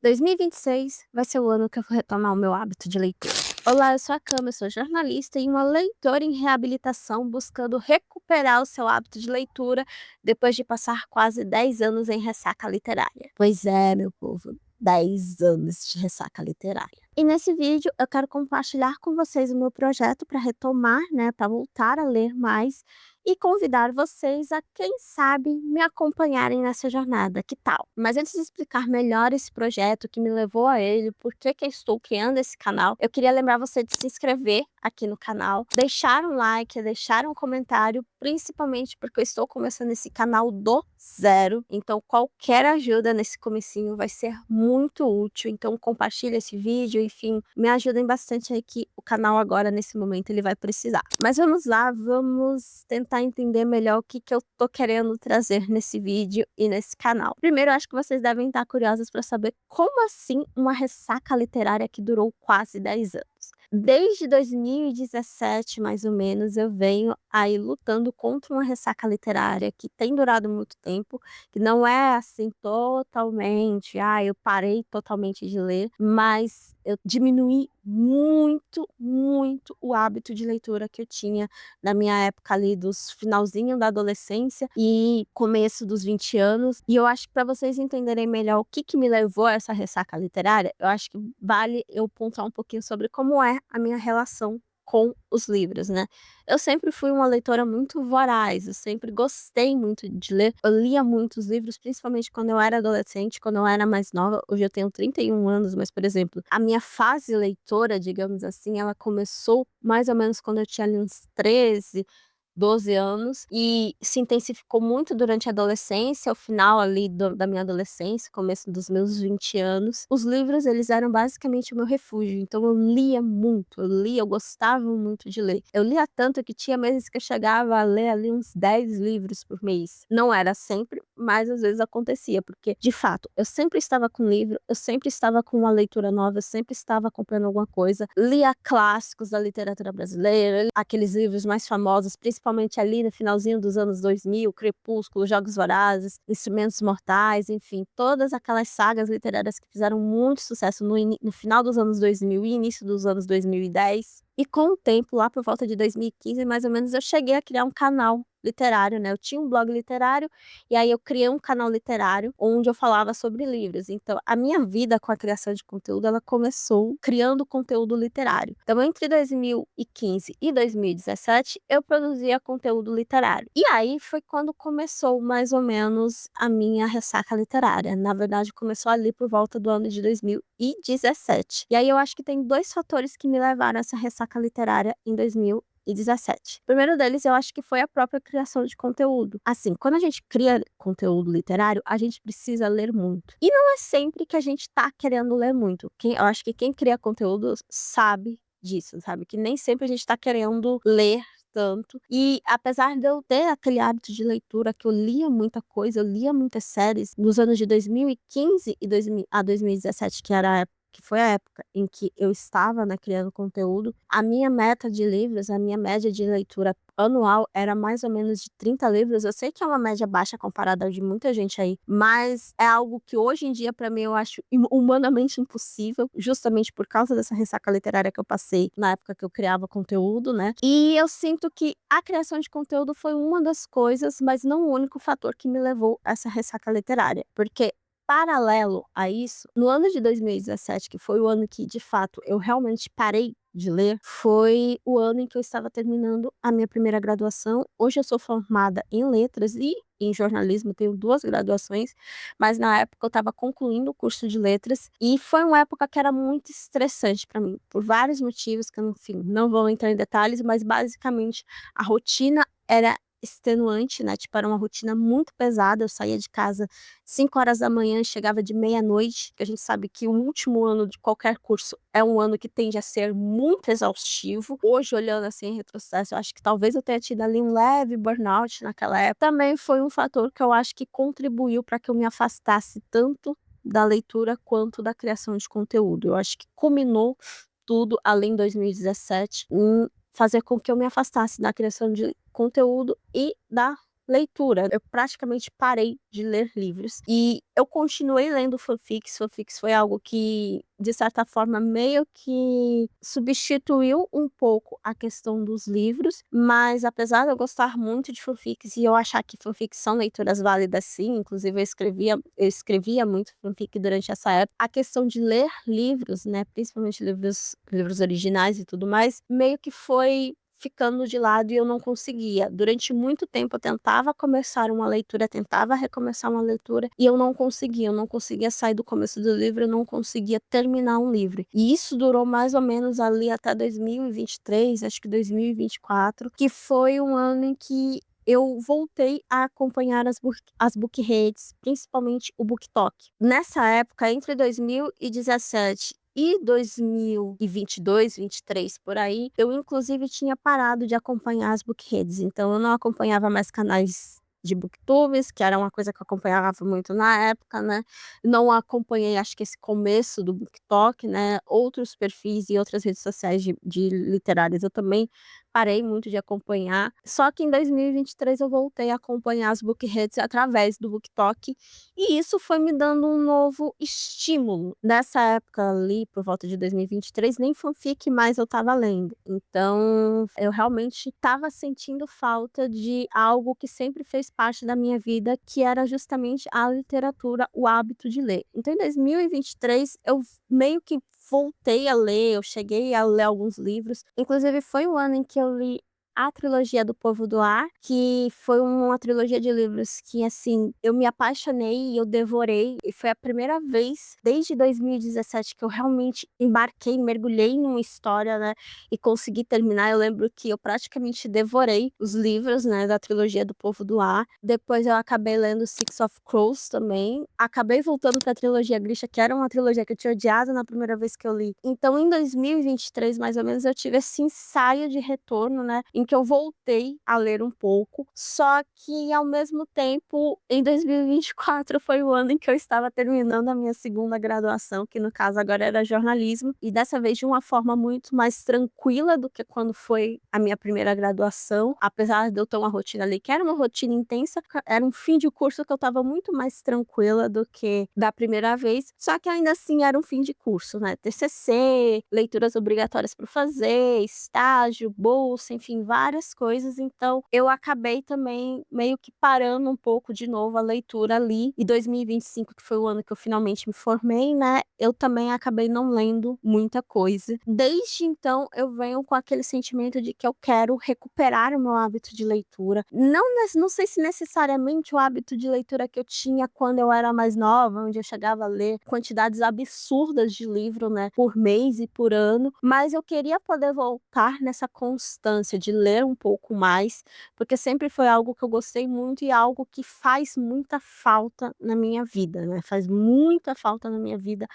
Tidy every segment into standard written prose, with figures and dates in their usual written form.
2026 vai ser o ano que eu vou retomar o meu hábito de leitura. Olá, eu sou a Cama, eu sou jornalista e uma leitora em reabilitação buscando recuperar o seu hábito de leitura depois de passar quase 10 anos em ressaca literária. Pois é, meu povo, 10 anos de ressaca literária. E nesse vídeo eu quero compartilhar com vocês o meu projeto para retomar, para voltar a ler mais e convidar vocês a, quem sabe, me acompanharem nessa jornada. Que tal? Mas antes de explicar melhor esse projeto, o que me levou a ele, por que que eu estou criando esse canal, eu queria lembrar você de se inscrever aqui no canal, deixar um like, deixar um comentário, principalmente porque eu estou começando esse canal do zero, então qualquer ajuda nesse comecinho vai ser muito útil, então compartilha esse vídeo, enfim, me ajudem bastante aí que o canal agora, nesse momento, ele vai precisar. Mas vamos lá, vamos tentar entender melhor o que eu tô querendo trazer nesse vídeo e nesse canal. Primeiro, eu acho que vocês devem estar curiosos para saber como assim uma ressaca literária que durou quase 10 anos. Desde 2017, mais ou menos, eu venho aí lutando contra uma ressaca literária que tem durado muito tempo, que não é assim totalmente, eu parei totalmente de ler, mas eu diminuí muito, muito o hábito de leitura que eu tinha na minha época ali dos finalzinho da adolescência e começo dos 20 anos. E eu acho que para vocês entenderem melhor o que me levou a essa ressaca literária, eu acho que vale eu pontuar um pouquinho sobre como é a minha relação com os livros, né. Eu sempre fui uma leitora muito voraz, eu sempre gostei muito de ler, eu lia muitos livros, principalmente quando eu era adolescente, quando eu era mais nova. Hoje eu tenho 31 anos, mas, por exemplo, a minha fase leitora, digamos assim, ela começou mais ou menos quando eu tinha ali uns 13, 12 anos, e se intensificou muito durante a adolescência, ao final ali da minha adolescência, começo dos meus 20 anos. Os livros, eles eram basicamente o meu refúgio, então eu lia muito, eu gostava muito de ler. Eu lia tanto que tinha meses que eu chegava a ler ali uns 10 livros por mês. Não era sempre, mas às vezes acontecia, porque, de fato, eu sempre estava com livro, eu sempre estava com uma leitura nova, eu sempre estava comprando alguma coisa, lia clássicos da literatura brasileira, aqueles livros mais famosos, principalmente ali no finalzinho dos anos 2000, Crepúsculo, Jogos Vorazes, Instrumentos Mortais, enfim, todas aquelas sagas literárias que fizeram muito sucesso no final dos anos 2000 e início dos anos 2010. E com o tempo, lá por volta de 2015, mais ou menos, eu cheguei a criar um canal literário, né, eu tinha um blog literário, e aí eu criei um canal literário onde eu falava sobre livros. Então a minha vida com a criação de conteúdo, ela começou criando conteúdo literário. Então entre 2015 e 2017, eu produzia conteúdo literário. E aí foi quando começou mais ou menos a minha ressaca literária. Na verdade, começou ali por volta do ano de 2017. E aí eu acho que tem 2 fatores que me levaram a essa ressaca literária em 2017. O primeiro deles, eu acho que foi a própria criação de conteúdo. Assim, quando a gente cria conteúdo literário, a gente precisa ler muito. E não é sempre que a gente tá querendo ler muito. Eu acho que quem cria conteúdo sabe disso, sabe? Que nem sempre a gente tá querendo ler tanto. E apesar de eu ter aquele hábito de leitura, que eu lia muita coisa, eu lia muitas séries nos anos de 2015 e 2017, que foi a época em que eu estava, né, criando conteúdo, a minha meta de livros, a minha média de leitura anual era mais ou menos de 30 livros. Eu sei que é uma média baixa comparada de muita gente aí, mas é algo que hoje em dia, para mim, eu acho humanamente impossível, justamente por causa dessa ressaca literária que eu passei na época que eu criava conteúdo, né? E eu sinto que a criação de conteúdo foi uma das coisas, mas não o único fator que me levou a essa ressaca literária, porque paralelo a isso, no ano de 2017, que foi o ano que, de fato, eu realmente parei de ler, foi o ano em que eu estava terminando a minha primeira graduação. Hoje eu sou formada em letras e em jornalismo, tenho 2 graduações, mas na época eu estava concluindo o curso de letras e foi uma época que era muito estressante para mim, por vários motivos que, enfim, não vou entrar em detalhes, mas basicamente a rotina era extenuante, né, tipo, era uma rotina muito pesada. Eu saía de casa 5 horas da manhã, chegava de meia-noite, que a gente sabe que o último ano de qualquer curso é um ano que tende a ser muito exaustivo. Hoje, olhando assim em retrocesso, eu acho que talvez eu tenha tido ali um leve burnout naquela época. Também foi um fator que eu acho que contribuiu para que eu me afastasse tanto da leitura quanto da criação de conteúdo. Eu acho que culminou tudo, além 2017, em fazer com que eu me afastasse da criação de conteúdo e da leitura. Eu praticamente parei de ler livros e eu continuei lendo fanfics. Fanfics foi algo que, de certa forma, meio que substituiu um pouco a questão dos livros, mas apesar de eu gostar muito de fanfics e eu achar que fanfics são leituras válidas sim, inclusive eu escrevia muito fanfic durante essa época, a questão de ler livros, né, principalmente livros originais e tudo mais, meio que foi ficando de lado e eu não conseguia. Durante muito tempo eu tentava começar uma leitura, tentava recomeçar uma leitura e eu não conseguia sair do começo do livro, eu não conseguia terminar um livro. E isso durou mais ou menos ali até 2023, acho que 2024, que foi um ano em que eu voltei a acompanhar as bookreads, principalmente o BookTok. Nessa época, entre 2017 e 2022, 23 por aí, eu inclusive tinha parado de acompanhar as bookreads, então eu não acompanhava mais canais de booktubers, que era uma coisa que eu acompanhava muito na época, né, não acompanhei acho que esse começo do BookTok, né, outros perfis e outras redes sociais de literárias eu também parei muito de acompanhar, só que em 2023 eu voltei a acompanhar as bookreads através do BookTok, e isso foi me dando um novo estímulo. Nessa época ali, por volta de 2023, nem fanfic mais eu estava lendo. Então, eu realmente estava sentindo falta de algo que sempre fez parte da minha vida, que era justamente a literatura, o hábito de ler. Então, em 2023, eu meio que voltei a ler, eu cheguei a ler alguns livros. Inclusive, foi o ano em que eu li a trilogia do Povo do Ar, que foi uma trilogia de livros que, assim, eu me apaixonei e eu devorei, e foi a primeira vez desde 2017 que eu realmente embarquei, mergulhei numa história, né, e consegui terminar. Eu lembro que eu praticamente devorei os livros, né, da trilogia do Povo do Ar. Depois eu acabei lendo Six of Crows também. Acabei voltando pra trilogia Grisha, que era uma trilogia que eu tinha odiado na primeira vez que eu li. Então, em 2023, mais ou menos, eu tive esse ensaio de retorno, né, em que eu voltei a ler um pouco, só que ao mesmo tempo, em 2024 foi o ano em que eu estava terminando a minha segunda graduação, que no caso agora era jornalismo, e dessa vez de uma forma muito mais tranquila do que quando foi a minha primeira graduação, apesar de eu ter uma rotina ali que era uma rotina intensa, era um fim de curso que eu estava muito mais tranquila do que da primeira vez, só que ainda assim era um fim de curso, né, TCC, leituras obrigatórias para fazer, estágio, bolsa, enfim, várias coisas, então eu acabei também meio que parando um pouco de novo a leitura ali, e 2025, que foi o ano que eu finalmente me formei, né, eu também acabei não lendo muita coisa. Desde então, eu venho com aquele sentimento de que eu quero recuperar o meu hábito de leitura, não sei se necessariamente o hábito de leitura que eu tinha quando eu era mais nova, onde eu chegava a ler quantidades absurdas de livro, né, por mês e por ano, mas eu queria poder voltar nessa constância de ler um pouco mais, porque sempre foi algo que eu gostei muito e algo que faz muita falta na minha vida, né, faz muita falta na minha vida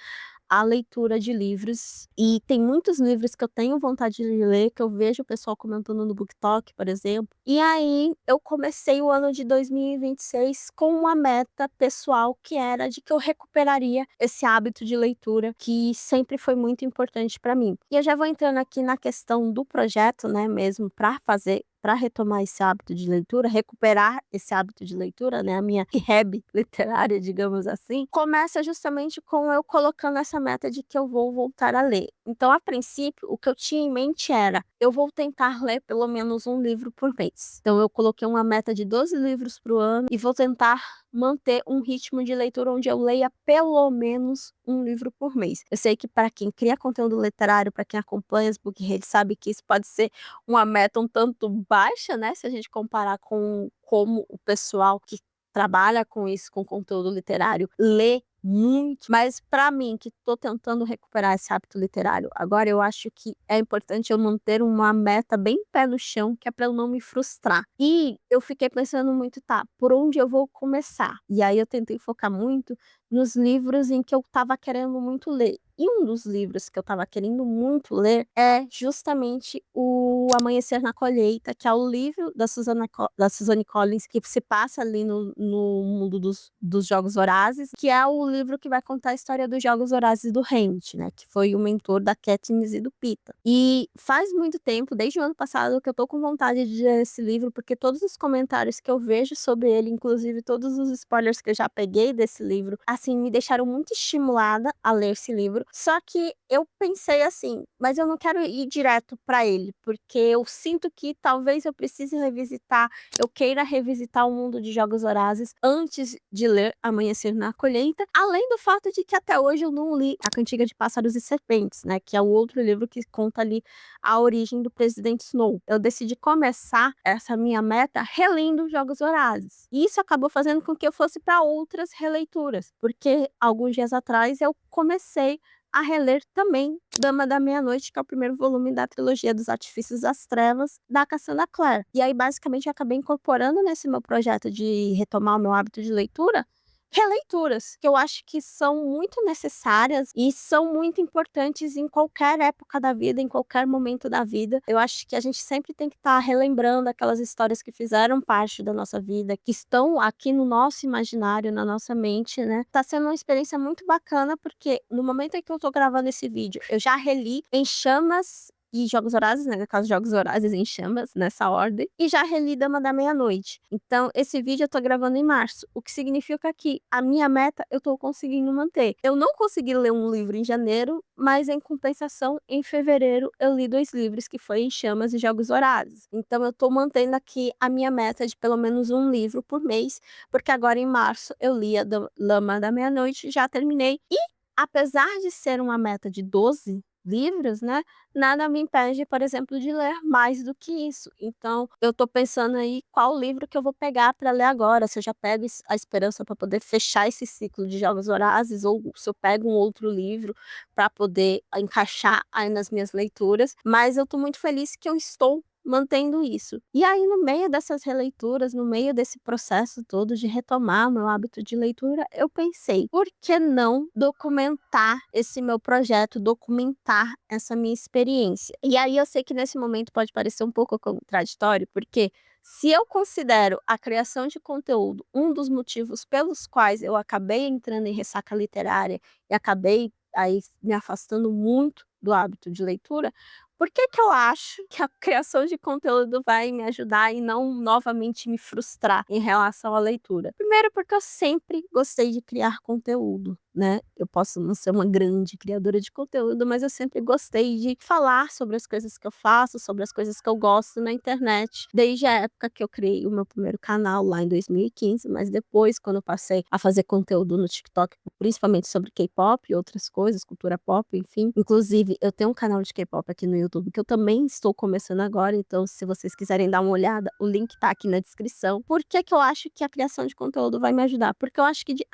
a leitura de livros, e tem muitos livros que eu tenho vontade de ler, que eu vejo o pessoal comentando no BookTok, por exemplo. E aí eu comecei o ano de 2026 com uma meta pessoal, que era de que eu recuperaria esse hábito de leitura, que sempre foi muito importante para mim. E eu já vou entrando aqui na questão do projeto, né, mesmo para retomar esse hábito de leitura, recuperar esse hábito de leitura, né, a minha rehab literária, digamos assim, começa justamente com eu colocando essa meta de que eu vou voltar a ler. Então, a princípio, o que eu tinha em mente era, eu vou tentar ler pelo menos um livro por mês. Então, eu coloquei uma meta de 12 livros para o ano e vou tentar manter um ritmo de leitura onde eu leia pelo menos um livro por mês. Eu sei que para quem cria conteúdo literário, para quem acompanha as bookreads, sabe que isso pode ser uma meta um tanto baixa, né, se a gente comparar com como o pessoal que trabalha com isso, com conteúdo literário, lê muito, mas para mim, que estou tentando recuperar esse hábito literário, agora eu acho que é importante eu manter uma meta bem pé no chão, que é para eu não me frustrar. E eu fiquei pensando muito, tá, por onde eu vou começar? E aí eu tentei focar muito nos livros em que eu estava querendo muito ler. E um dos livros que eu estava querendo muito ler é justamente o Amanhecer na Colheita, que é o livro da Suzanne Collins, que se passa ali no mundo dos Jogos Vorazes, que é o o livro que vai contar a história dos Jogos Vorazes do Haymitch, né, que foi o mentor da Katniss e do Peeta. E faz muito tempo, desde o ano passado, que eu tô com vontade de ler esse livro, porque todos os comentários que eu vejo sobre ele, inclusive todos os spoilers que eu já peguei desse livro, assim, me deixaram muito estimulada a ler esse livro. Só que eu pensei assim, mas eu não quero ir direto pra ele, porque eu sinto que talvez eu precise revisitar, eu queira revisitar o mundo de Jogos Vorazes antes de ler Amanhecer na Colheita, além do fato de que até hoje eu não li A Cantiga de Pássaros e Serpentes, né, que é o outro livro que conta ali a origem do Presidente Snow. Eu decidi começar essa minha meta relendo Jogos Vorazes. E isso acabou fazendo com que eu fosse para outras releituras, porque alguns dias atrás eu comecei a reler também Dama da Meia-Noite, que é o primeiro volume da trilogia dos Artifícios das Trevas, da Cassandra Clare. E aí, basicamente, eu acabei incorporando nesse meu projeto de retomar o meu hábito de leitura, releituras, que eu acho que são muito necessárias e são muito importantes em qualquer época da vida, em qualquer momento da vida. Eu acho que a gente sempre tem que estar relembrando aquelas histórias que fizeram parte da nossa vida, que estão aqui no nosso imaginário, na nossa mente, né? Tá sendo uma experiência muito bacana, porque no momento em que eu tô gravando esse vídeo, eu já reli Em Chamas e Jogos Vorazes, né, no caso Jogos Vorazes em Chamas, nessa ordem, e já reli Dama da Meia-Noite. Então, esse vídeo eu tô gravando em março, o que significa que a minha meta eu tô conseguindo manter. Eu não consegui ler um livro em janeiro, mas em compensação, em fevereiro, eu li 2 livros, que foi Em Chamas e Jogos Vorazes. Então, eu tô mantendo aqui a minha meta de pelo menos um livro por mês, porque agora em março eu li a Dama da Meia-Noite, já terminei, e apesar de ser uma meta de 12 livros, né, nada me impede, por exemplo, de ler mais do que isso. Então, eu tô pensando aí qual livro que eu vou pegar para ler agora, se eu já pego A Esperança para poder fechar esse ciclo de Jogos Vorazes, ou se eu pego um outro livro para poder encaixar aí nas minhas leituras. Mas eu tô muito feliz que eu estou mantendo isso. E aí, no meio dessas releituras, no meio desse processo todo de retomar meu hábito de leitura, eu pensei, por que não documentar esse meu projeto, documentar essa minha experiência? E aí eu sei que nesse momento pode parecer um pouco contraditório, porque se eu considero a criação de conteúdo um dos motivos pelos quais eu acabei entrando em ressaca literária e acabei aí me afastando muito do hábito de leitura, por que que eu acho que a criação de conteúdo vai me ajudar e não novamente me frustrar em relação à leitura? Primeiro, porque eu sempre gostei de criar conteúdo, né? Eu posso não ser uma grande criadora de conteúdo, mas eu sempre gostei de falar sobre as coisas que eu faço, sobre as coisas que eu gosto na internet, desde a época que eu criei o meu primeiro canal lá em 2015, mas depois, quando eu passei a fazer conteúdo no TikTok, principalmente sobre K-pop e outras coisas, cultura pop, enfim. Inclusive, eu tenho um canal de K-pop aqui no YouTube que eu também estou começando agora, então se vocês quiserem dar uma olhada, o link tá aqui na descrição. Por que que eu acho que a criação de conteúdo vai me ajudar? Porque eu acho que de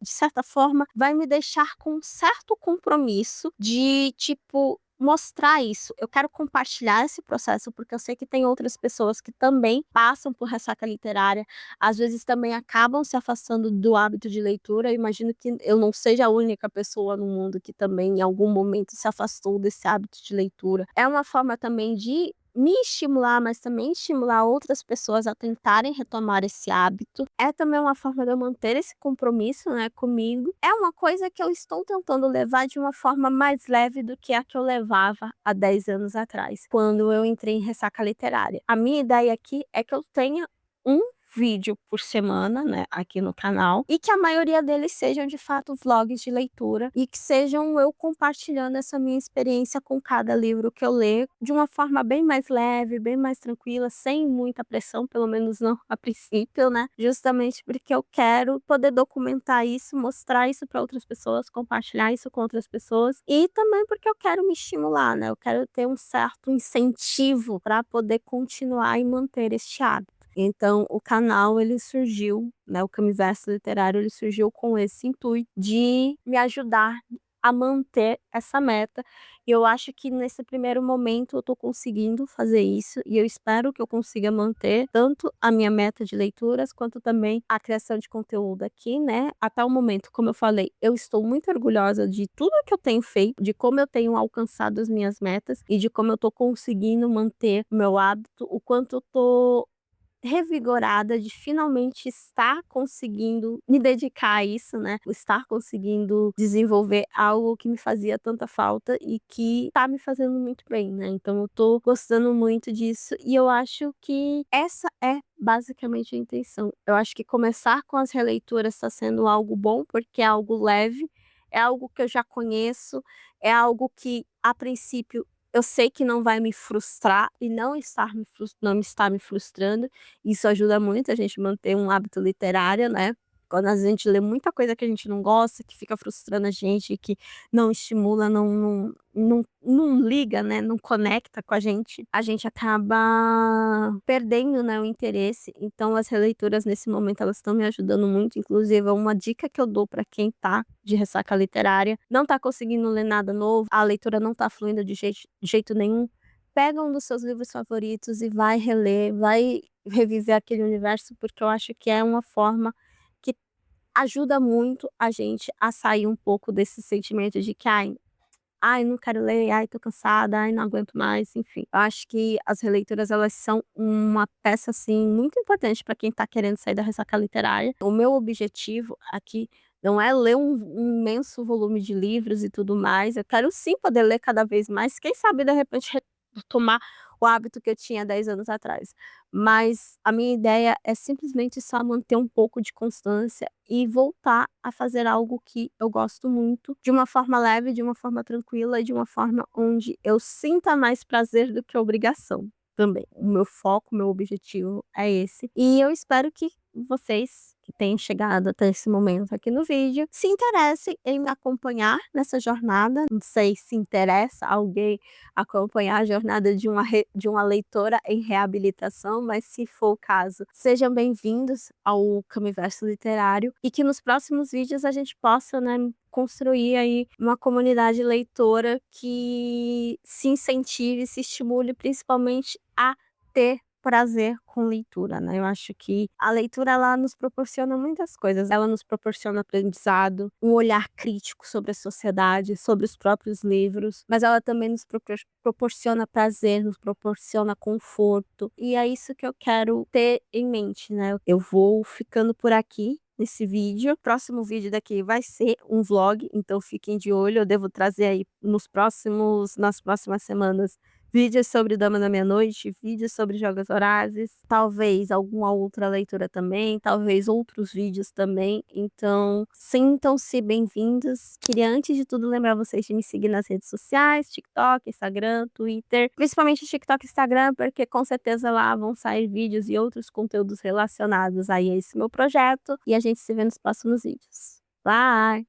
certa forma vai me deixar com um certo compromisso de, tipo, mostrar isso. Eu quero compartilhar esse processo, porque eu sei que tem outras pessoas que também passam por ressaca literária, às vezes também acabam se afastando do hábito de leitura. Eu imagino que eu não seja a única pessoa no mundo que também em algum momento se afastou desse hábito de leitura. É uma forma também de me estimular, mas também estimular outras pessoas a tentarem retomar esse hábito. É também uma forma de eu manter esse compromisso, né, comigo. É uma coisa que eu estou tentando levar de uma forma mais leve do que a que eu levava há 10 anos atrás, quando eu entrei em ressaca literária. A minha ideia aqui é que eu tenha um vídeo por semana, né, aqui no canal, e que a maioria deles sejam de fato vlogs de leitura e que sejam eu compartilhando essa minha experiência com cada livro que eu ler de uma forma bem mais leve, bem mais tranquila, sem muita pressão, pelo menos não a princípio, né? Justamente porque eu quero poder documentar isso, mostrar isso para outras pessoas, compartilhar isso com outras pessoas, e também porque eu quero me estimular, né? Eu quero ter um certo incentivo para poder continuar e manter este hábito. Então, o canal ele surgiu, né, o Camiverso Literário ele surgiu com esse intuito de me ajudar a manter essa meta. E eu acho que nesse primeiro momento eu estou conseguindo fazer isso, e eu espero que eu consiga manter tanto a minha meta de leituras, quanto também a criação de conteúdo aqui, né. Até o momento, como eu falei, eu estou muito orgulhosa de tudo que eu tenho feito, de como eu tenho alcançado as minhas metas e de como eu estou conseguindo manter o meu hábito, o quanto eu estou revigorada de finalmente estar conseguindo me dedicar a isso, né, estar conseguindo desenvolver algo que me fazia tanta falta e que tá me fazendo muito bem, né, então eu tô gostando muito disso e eu acho que essa é basicamente a intenção. Eu acho que começar com as releituras está sendo algo bom, porque é algo leve, é algo que eu já conheço, é algo que a princípio eu sei que não vai me frustrar e não está me frustrando, isso ajuda muito a gente manter um hábito literário, né. Quando a gente lê muita coisa que a gente não gosta, que fica frustrando a gente, que não estimula, não liga, né, não conecta com a gente acaba perdendo, né, o interesse. Então as releituras nesse momento elas estão me ajudando muito, inclusive é uma dica que eu dou para quem tá de ressaca literária, não tá conseguindo ler nada novo, a leitura não tá fluindo de jeito nenhum, pega um dos seus livros favoritos e vai reler, vai reviver aquele universo, porque eu acho que é uma forma que ajuda muito a gente a sair um pouco desse sentimento de que: "Ai, não quero ler, ai, tô cansada, ai, não aguento mais", enfim. Eu acho que as releituras elas são uma peça, assim, muito importante para quem tá querendo sair da ressaca literária. O meu objetivo aqui não é ler um imenso volume de livros e tudo mais, eu quero sim poder ler cada vez mais, quem sabe de repente retomar o hábito que eu tinha 10 anos atrás. Mas a minha ideia é simplesmente só manter um pouco de constância e voltar a fazer algo que eu gosto muito, de uma forma leve, de uma forma tranquila e de uma forma onde eu sinta mais prazer do que obrigação também. O meu foco, o meu objetivo é esse. E eu espero que vocês que tenham chegado até esse momento aqui no vídeo se interessem em me acompanhar nessa jornada. Não sei se interessa alguém acompanhar a jornada de uma leitora em reabilitação, mas se for o caso, sejam bem-vindos ao Camiverso Literário e que nos próximos vídeos a gente possa, né, construir aí uma comunidade leitora que se incentive, se estimule principalmente a ter prazer com leitura, né. Eu acho que a leitura ela nos proporciona muitas coisas, ela nos proporciona aprendizado, um olhar crítico sobre a sociedade, sobre os próprios livros, mas ela também nos proporciona prazer, nos proporciona conforto, e é isso que eu quero ter em mente, né. Eu vou ficando por aqui nesse vídeo, próximo vídeo daqui vai ser um vlog, então fiquem de olho, eu devo trazer aí nas próximas semanas vídeos sobre Dama da Meia-Noite, vídeos sobre Jogos Vorazes, talvez alguma outra leitura também, talvez outros vídeos também, então sintam-se bem-vindos. Queria antes de tudo lembrar vocês de me seguir nas redes sociais, TikTok, Instagram, Twitter, principalmente TikTok e Instagram, porque com certeza lá vão sair vídeos e outros conteúdos relacionados aí a esse meu projeto, e a gente se vê nos próximos vídeos. Bye.